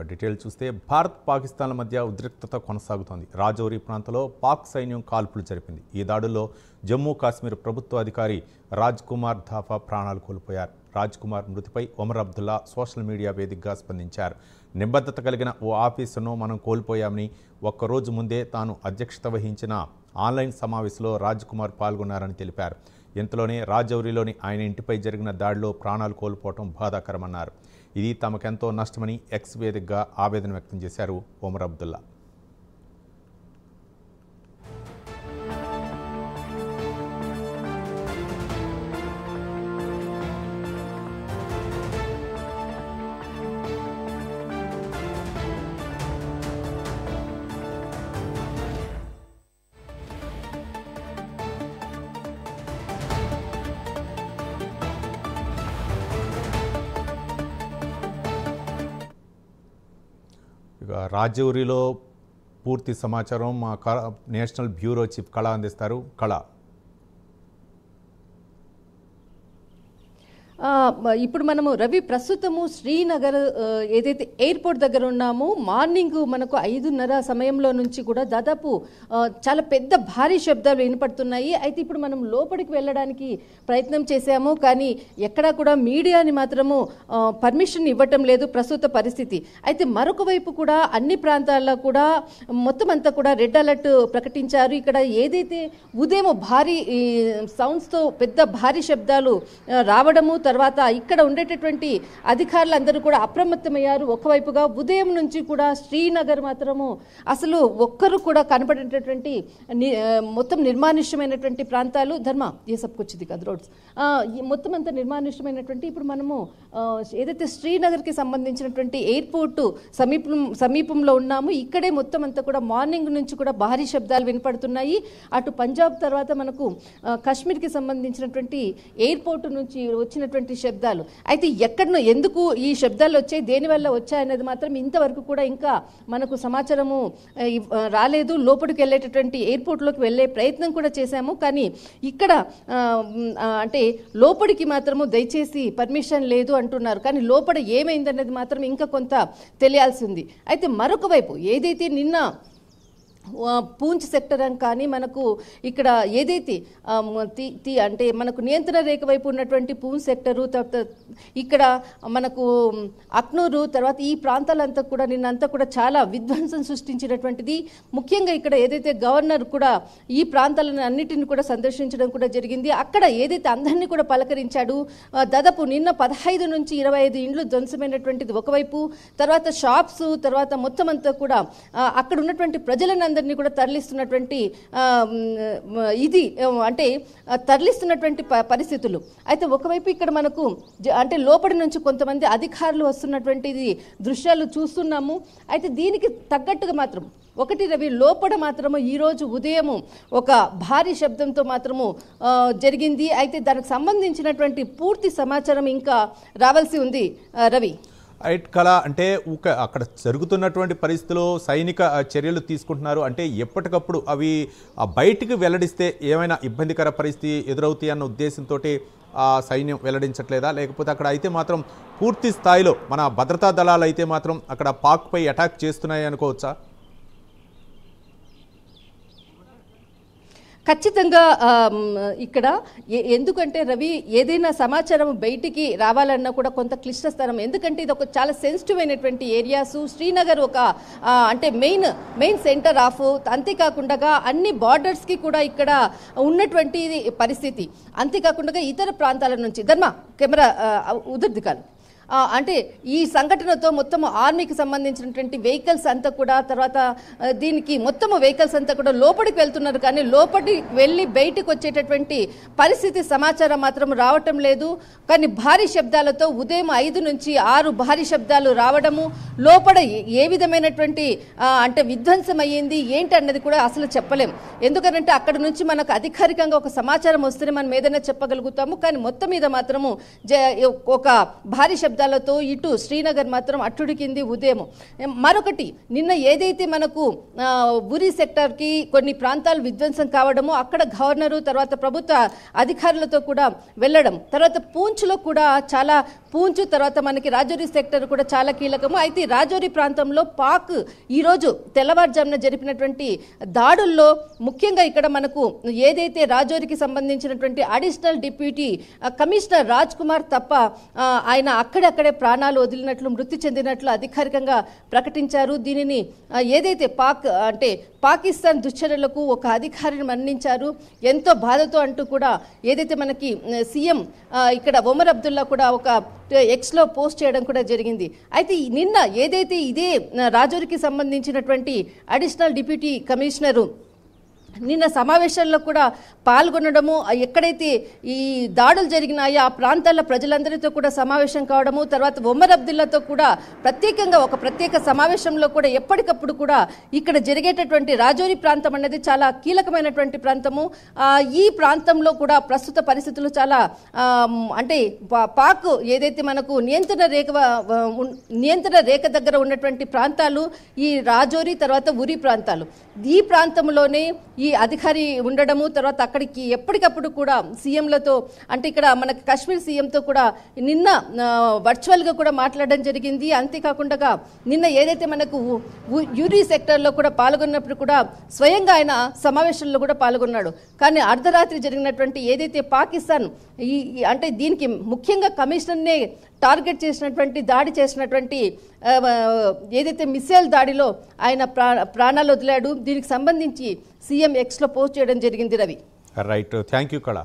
Detail చూస్తే భారత్ పాకిస్తాన్ల మధ్య ఉద్రిక్తత కొనసాగుతోంది. రాజౌరి ప్రాంతంలో పాక్ సైన్యం కాల్పులు జరిపింది. ఈ దాడుల్లో జమ్మూ కాశ్మీర్ ప్రభుత్వ అధికారి రాజ్ కుమార్ ధాఫా ప్రాణాలు కోల్పోయారు. రాజ్ కుమార్ మృతిపై ఒమర్ అబ్దుల్లా సోషల్ మీడియా వేదికగా స్పందించారు. నిబద్ధత కలిగిన ఓ ఆఫీసర్ను మనం కోల్పోయామని, ఒక్కరోజు ముందే తాను అధ్యక్షత వహించిన ఆన్లైన్ సమావేశంలో రాజ్ కుమార్ పాల్గొన్నారని తెలిపారు. ఇంతలోనే రాజౌరిలోని ఆయన ఇంటిపై జరిగిన దాడిలో ప్రాణాలు కోల్పోవడం బాధాకరమన్నారు. ఇది తమకెంతో నష్టమని ఎక్స్ వేదికగా ఆవేదన వ్యక్తం చేశారు ఒమర్ అబ్దుల్లా. రాజౌరిలో పూర్తి సమాచారం మా నేషనల్ బ్యూరో చీఫ్ కళ అందిస్తారు. కళ, ఇప్పుడు మనము రవి ప్రస్తుతము శ్రీనగర్ ఏదైతే ఎయిర్పోర్ట్ దగ్గర ఉన్నామో మార్నింగ్ మనకు 5:30 సమయంలో నుంచి కూడా దాదాపు చాలా పెద్ద భారీ శబ్దాలు వినపడుతున్నాయి. అయితే ఇప్పుడు మనం లోపలికి వెళ్ళడానికి ప్రయత్నం చేశాము, కానీ ఎక్కడా కూడా మీడియాని మాత్రము పర్మిషన్ ఇవ్వటం లేదు ప్రస్తుత పరిస్థితి. అయితే మరొక వైపు కూడా అన్ని ప్రాంతాల్లో కూడా మొత్తం అంతా కూడా రెడ్ అలర్ట్ ప్రకటించారు. ఇక్కడ ఏదైతే ఉదయం భారీ సౌండ్స్తో పెద్ద భారీ శబ్దాలు రావడము, తర్వాత ఇక్కడ ఉండేటటువంటి అధికారులందరూ కూడా అప్రమత్తమయ్యారు. ఒకవైపుగా ఉదయం నుంచి కూడా శ్రీనగర్ మాత్రము అసలు ఒక్కరు కూడా కనపడేటటువంటి మొత్తం నిర్మానుష్యమైనటువంటి ప్రాంతాలు. ధర్మ ఏ సబ్కొచ్చింది కదా రోడ్స్ మొత్తం అంతా నిర్మానుష్యమైనటువంటి, ఇప్పుడు మనము ఏదైతే శ్రీనగర్కి సంబంధించినటువంటి ఎయిర్పోర్టు సమీపంలో ఉన్నాము. ఇక్కడే మొత్తం అంతా కూడా మార్నింగ్ నుంచి కూడా భారీ శబ్దాలు వినపడుతున్నాయి. అటు పంజాబ్ తర్వాత మనకు కాశ్మీర్కి సంబంధించినటువంటి ఎయిర్పోర్టు నుంచి వచ్చినటువంటి శబ్దాలు. అయితే ఎక్కడనో ఎందుకు ఈ శబ్దాలు వచ్చాయి, దేనివల్ల వచ్చాయనేది మాత్రం ఇంతవరకు కూడా ఇంకా మనకు సమాచారము రాలేదు. లోపలికి వెళ్ళేటటువంటి ఎయిర్పోర్ట్లోకి వెళ్ళే ప్రయత్నం కూడా చేశాము, కానీ ఇక్కడ అంటే లోపలికి మాత్రము దయచేసి పర్మిషన్ లేదు అంటున్నారు. కానీ లోపల ఏమైందనేది మాత్రం ఇంకా కొంత తెలియాల్సింది. అయితే మరొక వైపు ఏదైతే నిన్న పూంచ్ సెక్టర్ అని కానీ మనకు ఇక్కడ ఏదైతే అంటే మనకు నియంత్రణ రేఖ వైపు ఉన్నటువంటి పూంచ్ సెక్టరు, తర్వాత ఇక్కడ మనకు అక్నూరు, తర్వాత ఈ ప్రాంతాలంతా కూడా నిన్నంతా కూడా చాలా విధ్వంసం సృష్టించినటువంటిది. ముఖ్యంగా ఇక్కడ ఏదైతే గవర్నర్ కూడా ఈ ప్రాంతాలను అన్నిటిని కూడా సందర్శించడం కూడా జరిగింది. అక్కడ ఏదైతే అందరినీ కూడా పలకరించాడు. దాదాపు నిన్న 15 నుంచి 25 ఇండ్లు ధ్వంసమైనటువంటిది ఒకవైపు, తర్వాత షాప్స్, తర్వాత మొత్తం అంతా కూడా అక్కడ ఉన్నటువంటి ప్రజలను అందరినీ కూడా తరలిస్తున్నటువంటి ఇది అంటే తరలిస్తున్నటువంటి పరిస్థితులు. అయితే ఒకవైపు ఇక్కడ మనకు అంటే లోపలి నుంచి కొంతమంది అధికారులు వస్తున్నటువంటిది దృశ్యాలు చూస్తున్నాము. అయితే దీనికి తగ్గట్టుగా మాత్రం ఒకటి రవి లోపల మాత్రము ఈరోజు ఉదయము ఒక భారీ శబ్దంతో మాత్రము జరిగింది. అయితే దానికి సంబంధించినటువంటి పూర్తి సమాచారం ఇంకా రావాల్సి ఉంది రవి. రైట్ కళ, అంటే అక్కడ జరుగుతున్నటువంటి పరిస్థితుల్లో సైనిక చర్యలు తీసుకుంటున్నారు అంటే ఎప్పటికప్పుడు అవి బయటికి వెల్లడిస్తే ఏమైనా ఇబ్బందికర పరిస్థితి ఎదురవుతాయి అన్న ఉద్దేశంతో సైన్యం వెల్లడించట్లేదా, లేకపోతే అక్కడ అయితే మాత్రం పూర్తి స్థాయిలో మన భద్రతా దళాలు అయితే మాత్రం అక్కడ పాక్పై అటాక్ చేస్తున్నాయి అనుకోవచ్చా? ఖచ్చితంగా ఇక్కడ ఎందుకంటే రవి ఏదైనా సమాచారం బయటికి రావాలన్నా కూడా కొంత క్లిష్టస్థరం. ఎందుకంటే ఇది ఒక చాలా సెన్సిటివ్ అయినటువంటి ఏరియాసు. శ్రీనగర్ ఒక అంటే మెయిన్ సెంటర్ ఆఫ్, అంతేకాకుండా అన్ని బార్డర్స్కి కూడా ఇక్కడ ఉన్నటువంటి పరిస్థితి. అంతేకాకుండా ఇతర ప్రాంతాల నుంచి ధర్మ కెమెరా ఉదర్దికాలు అంటే ఈ సంఘటనతో మొత్తం ఆర్మీకి సంబంధించినటువంటి వెహికల్స్ అంతా కూడా, తర్వాత దీనికి మొత్తం వెహికల్స్ అంతా కూడా లోపలికి వెళ్తున్నారు, కానీ లోపలికి వెళ్ళి బయటకు వచ్చేటటువంటి పరిస్థితి సమాచారం మాత్రం రావటం లేదు. కానీ భారీ శబ్దాలతో ఉదయం 5 నుంచి 6 భారీ శబ్దాలు రావడము, లోపల ఏ విధమైనటువంటి అంటే విధ్వంసం అయ్యింది ఏంటి అన్నది కూడా అసలు చెప్పలేం. ఎందుకంటే అక్కడ నుంచి మనకు అధికారికంగా ఒక సమాచారం వస్తేనే మనం ఏదైనా చెప్పగలుగుతాము. కానీ మొత్తం మీద మాత్రము ఒక భారీ శబ్దాలతో ఇటు శ్రీనగర్ మాత్రం అట్టుడికింది ఉదయం. మరొకటి నిన్న ఏదైతే మనకు ఉరి సెక్టార్కి కొన్ని ప్రాంతాలు విధ్వంసం కావడము, అక్కడ గవర్నరు తర్వాత ప్రభుత్వ అధికారులతో కూడా వెళ్ళడం, తర్వాత పూంచ్లో కూడా చాలా పూంచ్ తర్వాత మనకి రాజౌరి సెక్టర్ కూడా చాలా కీలకము. అయితే రాజౌరి ప్రాంతంలో పాక్ ఈరోజు తెల్లవారుజామున జరిపినటువంటి దాడుల్లో ముఖ్యంగా ఇక్కడ మనకు ఏదైతే రాజౌరికి సంబంధించినటువంటి additional deputy commissioner Raj Kumar తప్ప ఆయన అక్కడక్కడే ప్రాణాలు వదిలినట్లు మృతి చెందినట్లు అధికారికంగా ప్రకటించారు. దీనిని ఏదైతే పాకిస్తాన్ దుశ్చర్యలకు ఒక అధికారిని మరణించారు ఎంతో బాధతో అంటూ కూడా ఏదైతే మనకి సీఎం ఇక్కడ ఒమర్ అబ్దుల్లా కూడా ఒక ఎక్స్లో పోస్ట్ చేయడం కూడా జరిగింది. అయితే నిన్న ఏదైతే ఇదే రాజౌరికి సంబంధించినటువంటి అడిషనల్ డిప్యూటీ కమిషనరు నిన్న సమావేశంలో కూడా పాల్గొనడము, ఎక్కడైతే ఈ దాడులు జరిగినాయో ఆ ప్రాంతాల ప్రజలందరితో కూడా సమావేశం కావడము, తర్వాత ఒమర్ అబ్దుల్లాతో కూడా ప్రత్యేకంగా ఒక ప్రత్యేక సమావేశంలో కూడా ఎప్పటికప్పుడు కూడా ఇక్కడ జరిగేటటువంటి రాజౌరి ప్రాంతం అనేది చాలా కీలకమైనటువంటి ప్రాంతము. ఈ ప్రాంతంలో కూడా ప్రస్తుత పరిస్థితులు చాలా పాక్ ఏదైతే మనకు నియంత్రణ రేఖ దగ్గర ఉన్నటువంటి ప్రాంతాలు ఈ రాజౌరి తర్వాత ఉరి ప్రాంతాలు. ఈ ప్రాంతంలోనే ఈ అధికారి ఉండడము, తర్వాత అక్కడికి ఎప్పటికప్పుడు కూడా సీఎంలతో ఇక్కడ మనకి కాశ్మీర్ సీఎంతో కూడా నిన్న వర్చువల్గా కూడా మాట్లాడడం జరిగింది. అంతేకాకుండా నిన్న ఏదైతే మనకు యూరి సెక్టర్లో కూడా పాల్గొన్నప్పుడు కూడా స్వయంగా ఆయన సమావేశంలో కూడా పాల్గొన్నాడు. కానీ అర్ధరాత్రి జరిగినటువంటి ఏదైతే పాకిస్తాన్ దీనికి ముఖ్యంగా కమిషనర్నే టార్గెట్ చేసినటువంటి దాడి చేసినటువంటి ఏదైతే మిసైల్ దాడిలో ఆయన ప్రాణాలు వదిలాడు. దీనికి సంబంధించి సీఎం ఎక్స్లో పోస్ట్ చేయడం జరిగింది. రవి, రైట్, థ్యాంక్ యూ కళ.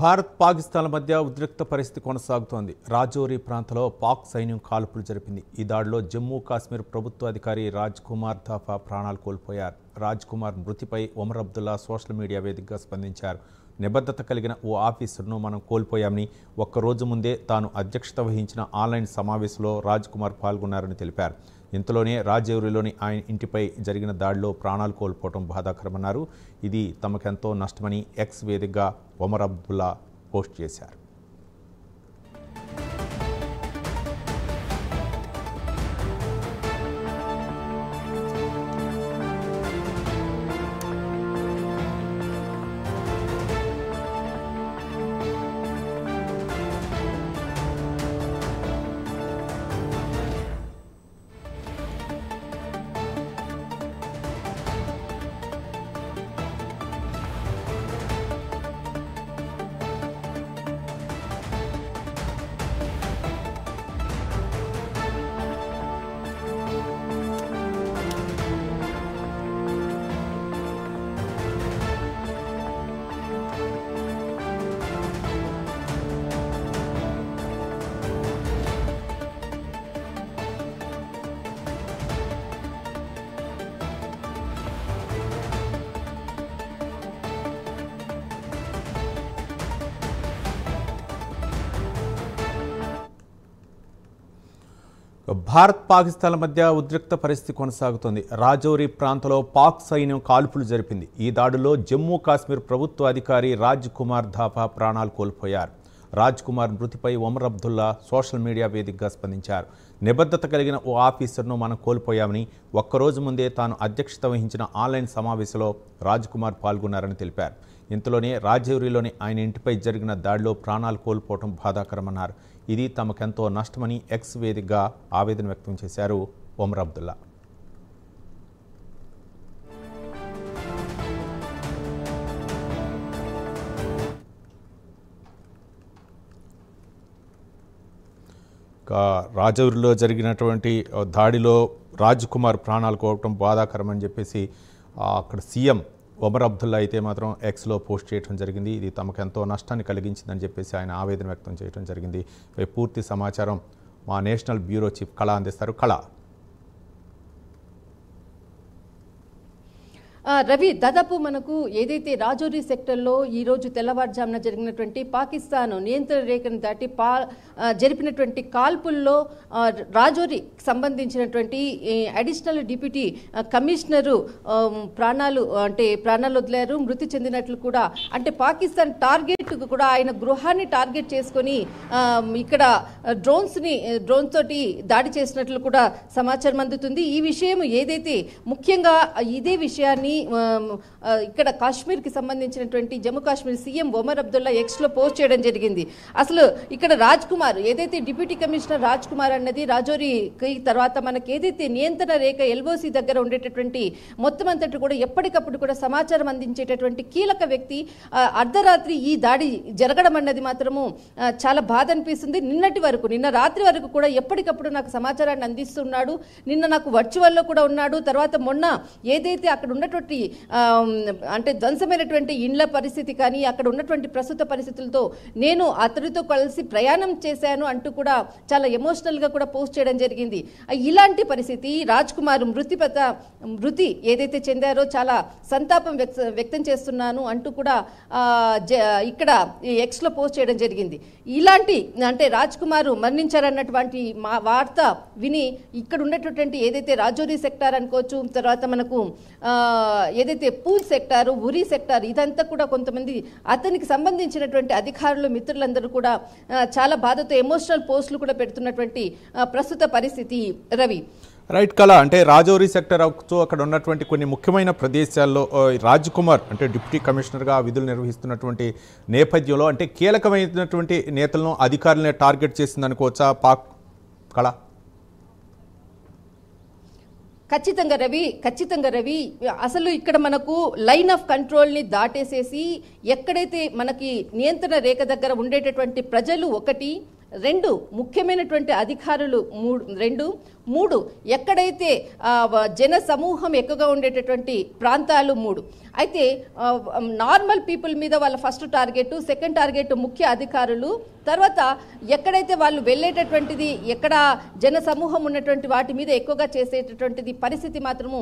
భారత్ పాకిస్తాన్ల మధ్య ఉద్రిక్త పరిస్థితి కొనసాగుతోంది. రాజౌరి ప్రాంతంలో పాక్ సైన్యం కాల్పులు జరిపింది. ఈ దాడిలో జమ్మూ కాశ్మీర్ ప్రభుత్వ అధికారి రాజ్ కుమార్ ధాఫా ప్రాణాలు కోల్పోయారు. రాజ్ కుమార్ మృతిపై ఒమర్ అబ్దుల్లా సోషల్ మీడియా వేదికగా స్పందించారు. నిబద్ధత కలిగిన ఓ ఆఫీసర్ను మనం కోల్పోయామని, ఒక్కరోజు ముందే తాను అధ్యక్షత వహించిన ఆన్లైన్ సమావేశంలో రాజ్ కుమార్ పాల్గొన్నారని తెలిపారు. ఇంతలోనే రాజౌరిలోని ఆయన ఇంటిపై జరిగిన దాడిలో ప్రాణాలు కోల్పోవడం బాధాకరమన్నారు. ఇది తమకెంతో నష్టమని ఎక్స్ వేదికగా ఒమర్ అబ్దుల్లా పోస్ట్ చేశారు. భారత్ పాకిస్తాన్ల మధ్య ఉద్రిక్త పరిస్థితి కొనసాగుతోంది. రాజౌరి ప్రాంతంలో పాక్ సైన్యం కాల్పులు జరిపింది. ఈ దాడుల్లో జమ్మూ కాశ్మీర్ ప్రభుత్వ అధికారి రాజ్ కుమార్ ధాఫా ప్రాణాలు కోల్పోయారు. రాజ్ కుమార్ మృతిపై ఒమర్ అబ్దుల్లా సోషల్ మీడియా వేదికగా స్పందించారు. నిబద్ధత కలిగిన ఓ ఆఫీసర్ను మనం కోల్పోయామని, ఒక్కరోజు ముందే తాను అధ్యక్షత వహించిన ఆన్లైన్ సమావేశంలో రాజ్ కుమార్ పాల్గొన్నారని తెలిపారు. ఇంతలోనే రాజౌరిలోని ఆయన ఇంటిపై జరిగిన దాడిలో ప్రాణాలు కోల్పోవడం బాధాకరమన్నారు. ఇది తమకెంతో నష్టమని ఎక్స్ వేదికగా ఆవేదన వ్యక్తం చేశారు ఒమర్ అబ్దుల్లా. రాజౌరిలో జరిగినటువంటి దాడిలో రాజ్ కుమార్ ప్రాణాలు కోవటం బాధాకరమని చెప్పేసి అక్కడ సీఎం ఒమర్ అబ్దుల్లా అయితే మాత్రం ఎక్స్లో పోస్ట్ చేయడం జరిగింది. ఇది తమకు ఎంతో నష్టాన్ని కలిగించిందని చెప్పేసి ఆయన ఆవేదన వ్యక్తం చేయడం జరిగింది. పూర్తి సమాచారం మా నేషనల్ బ్యూరో చీఫ్ కళ అందిస్తారు. కళ. రవి, దాదాపు మనకు ఏదైతే రాజౌరి సెక్టర్లో ఈరోజు తెల్లవారుజామున జరిగినటువంటి పాకిస్తాన్ నియంత్రణ రేఖను దాటి జరిపినటువంటి కాల్పుల్లో రాజౌరికి సంబంధించినటువంటి అడిషనల్ డిప్యూటీ కమిషనరు ప్రాణాలు వదిలారు, మృతి చెందినట్లు కూడా. అంటే పాకిస్తాన్ టార్గెట్ కూడా ఆయన గృహాన్ని టార్గెట్ చేసుకొని ఇక్కడ డ్రోన్స్ తోటి దాడి చేసినట్లు కూడా సమాచారం అందుతుంది. ఈ విషయం ఏదైతే ముఖ్యంగా ఇదే విషయాన్ని ఇక్కడ కాశ్మీర్కి సంబంధించినటువంటి జమ్మూ కాశ్మీర్ సీఎం ఒమర్ అబ్దుల్లా ఎక్స్లో పోస్ట్ చేయడం జరిగింది. అసలు ఇక్కడ రాజ్ కుమార్ ఏదైతే డిప్యూటీ కమిషనర్ రాజ్ కుమార్ అన్నది రాజౌరికి తర్వాత మనకి ఏదైతే నియంత్రణ రేఖ ఎల్ఓసి దగ్గర ఉండేటటువంటి మొత్తం అంతటి కూడా ఎప్పటికప్పుడు కూడా సమాచారం అందించేటటువంటి కీలక వ్యక్తి. అర్ధరాత్రి ఈ దాడి జరగడం అన్నది మాత్రము చాలా బాధ అనిపిస్తుంది. నిన్న రాత్రి వరకు కూడా ఎప్పటికప్పుడు నాకు సమాచారాన్ని అందిస్తున్నాడు. నిన్న నాకు వర్చువల్లో కూడా ఉన్నాడు. తర్వాత మొన్న ఏదైతే అక్కడ ఉన్నటువంటి అంటే ధ్వంసమైనటువంటి ఇండ్ల పరిస్థితి కానీ అక్కడ ఉన్నటువంటి ప్రస్తుత పరిస్థితులతో నేను అతడితో కలిసి ప్రయాణం చేశాను అంటూ కూడా చాలా ఎమోషనల్ గా కూడా పోస్ట్ చేయడం జరిగింది. ఇలాంటి పరిస్థితి రాజ్ కుమార్ మృతి ఏదైతే చెందారో చాలా సంతాపం వ్యక్తం చేస్తున్నాను అంటూ కూడా ఇక్కడ ఎక్స్ లో పోస్ట్ చేయడం జరిగింది. ఇలాంటి అంటే రాజ్ కుమార్ మరణించారన్నటువంటి వార్త విని ఇక్కడ ఉన్నటువంటి ఏదైతే రాజౌరి సెక్టార్ అనుకోవచ్చు, తర్వాత మనకు ఏదైతే పూల్ సెక్టారు, ఉరి సెక్టార్, ఇదంతా కూడా కొంతమంది అతనికి సంబంధించినటువంటి అధికారులు మిత్రులందరూ కూడా చాలా బాధతో ఎమోషనల్ పోస్టులు కూడా పెడుతున్నటువంటి ప్రస్తుత పరిస్థితి. రవి, రైట్ కళ. అంటే రాజౌరి సెక్టర్ అక్కడ ఉన్నటువంటి కొన్ని ముఖ్యమైన ప్రదేశాల్లో రాజ్ కుమార్ అంటే డిప్యూటీ కమిషనర్గా విధులు నిర్వహిస్తున్నటువంటి నేపథ్యంలో అంటే కీలకమైనటువంటి నేతలను అధికారులనే టార్గెట్ చేసిందనుకోవచ్చా పాక్ కళ? ఖచ్చితంగా రవి, అసలు ఇక్కడ మనకు లైన్ ఆఫ్ కంట్రోల్ని దాటేసేసి ఎక్కడైతే మనకి నియంత్రణ రేఖ దగ్గర ఉండేటటువంటి ప్రజలు 1, 2 ముఖ్యమైనటువంటి అధికారులు 3 ఎక్కడైతే జన సమూహం ఎక్కువగా ఉండేటటువంటి ప్రాంతాలు 3. అయితే నార్మల్ పీపుల్ మీద వాళ్ళ ఫస్ట్ టార్గెట్, సెకండ్ టార్గెట్ ముఖ్య అధికారులు, తర్వాత ఎక్కడైతే వాళ్ళు వెళ్ళేటటువంటిది ఎక్కడ జన సమూహం ఉన్నటువంటి వాటి మీద ఎక్కువగా చేసేటటువంటిది పరిస్థితి మాత్రము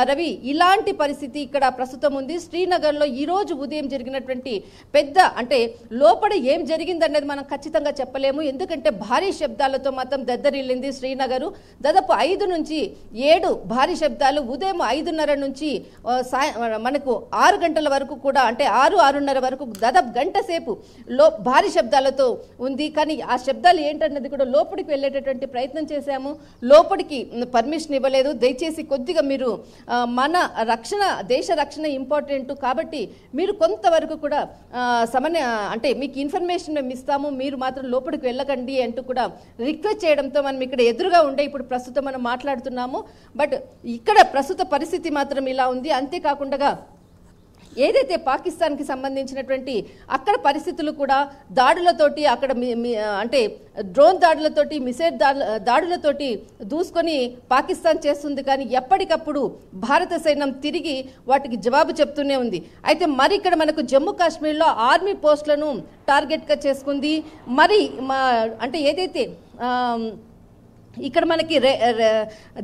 రవి ఇలాంటి పరిస్థితి ఇక్కడ ప్రస్తుతం ఉంది. శ్రీనగర్లో ఈరోజు ఉదయం జరిగినటువంటి పెద్ద అంటే లోపల ఏం జరిగిందనేది మనం ఖచ్చితంగా చెప్పలేము. ఎందుకంటే భారీ శబ్దాలతో మాత్రం దద్దరిల్లింది శ్రీనగర్. దాదాపు 5 నుంచి 7 భారీ శబ్దాలు ఉదయం 5:30 నుంచి మనకు 6 గంటల వరకు కూడా అంటే 6-6:30 వరకు దాదాపు గంట సేపు భారీ శబ్దాలతో ఉంది. కానీ ఆ శబ్దాలు ఏంటన్నది కూడా లోపలికి వెళ్ళేటటువంటి ప్రయత్నం చేశాము. లోపలికి పర్మిషన్ ఇవ్వలేదు. దయచేసి కొద్దిగా మీరు మన రక్షణ, దేశ రక్షణ ఇంపార్టెంట్ కాబట్టి మీరు కొంతవరకు కూడా అంటే మీకు ఇన్ఫర్మేషన్ మేము ఇస్తాము, మీరు మాత్రం లోపలికి వెళ్ళకండి అంటూ కూడా రిక్వెస్ట్ చేయడంతో మనం ఇక్కడ ఎదురుగా ఉండే ఇప్పుడు ప్రస్తుతం మనం మాట్లాడుతున్నాము. బట్ ఇక్కడ ప్రస్తుత పరిస్థితి మాత్రం ఇలా ఉంది. అంతేకాకుండా ఏదైతే పాకిస్తాన్కి సంబంధించినటువంటి అక్కడ పరిస్థితులు కూడా దాడులతోటి అక్కడ అంటే డ్రోన్ దాడులతోటి, మిసైల్ దాడులతోటి దూసుకొని పాకిస్తాన్ చేస్తుంది. కానీ ఎప్పటికప్పుడు భారత సైన్యం తిరిగి వాటికి జవాబు చెప్తూనే ఉంది. అయితే మరి ఇక్కడ మనకు జమ్మూ కాశ్మీర్లో ఆర్మీ పోస్టులను టార్గెట్గా చేసుకుంది. మరి అంటే ఏదైతే ఇక్కడ మనకి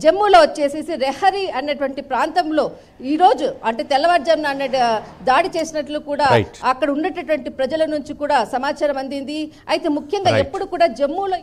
జమ్మూలో వచ్చేసేసి రెహరీ అన్నటువంటి ప్రాంతంలో ఈరోజు అంటే తెల్లవారుజామున దాడి చేసినట్లు కూడా అక్కడ ఉండేటటువంటి ప్రజల నుంచి కూడా సమాచారం అందింది. అయితే ముఖ్యంగా ఎప్పుడు కూడా జమ్మూలో